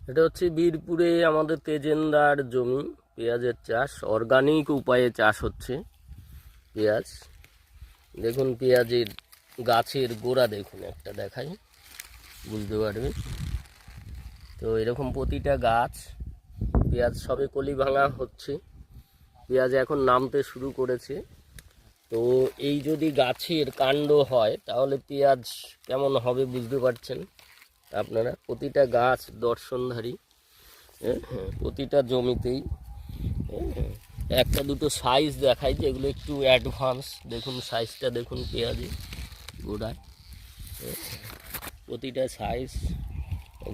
এটা হচ্ছে বীরপুরে আমাদের তেজেন্দার জমি, পেঁয়াজের চাষ, অর্গানিক উপায়ে চাষ হচ্ছে পেঁয়াজ। দেখুন পেঁয়াজের গাছের গোড়া দেখুন, একটা দেখাই বুঝতে পারবে। তো এরকম প্রতিটা গাছ পেঁয়াজ সবে কলি ভাঙা হচ্ছে, পেঁয়াজ এখন নামতে শুরু করেছে। তো এই যদি গাছের কাণ্ড হয় তাহলে পেঁয়াজ কেমন হবে বুঝতে পারছেন আপনারা। প্রতিটা গাছ দর্শনধারী, প্রতিটা জমিতেই একটা দুটো সাইজ দেখায় যেগুলো একটু অ্যাডভান্স। দেখুন সাইজটা দেখুন পেঁয়াজে গোড়ায়, প্রতিটা সাইজ।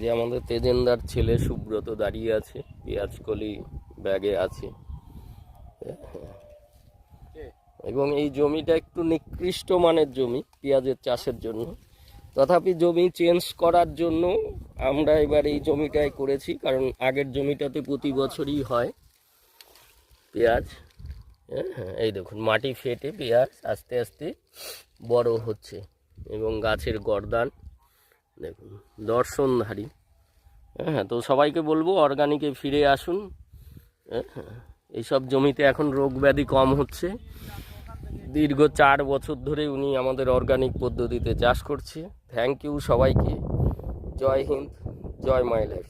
যে আমাদের তেজেন্দার ছেলে সুব্রত দাঁড়িয়ে আছে, পেঁয়াজ কলি ব্যাগে আছে। এবং এই জমিটা একটু নিকৃষ্ট মানের জমি পেঁয়াজের চাষের জন্য, তথাপি জমি চেঞ্জ করার জন্য আমরা এবার এই জমিটাই করেছি, কারণ আগের জমিটাতে প্রতি বছরই হয় পেঁয়াজ। এই দেখুন মাটি ফেটে পেঁয়াজ আস্তে আস্তে বড় হচ্ছে এবং গাছের গর্দান দেখুন দর্শনধারী। তো সবাইকে বলবো অর্গানিকে ফিরে আসুন। এইসব জমিতে এখন রোগ ব্যাধি কম হচ্ছে। দীর্ঘ 4 বছর ধরে উনি আমাদের অর্গানিক পদ্ধতিতে চাষ করছে। থ্যাংক ইউ সবাইকে। জয় হিন্দ, জয় মাই লাইফ।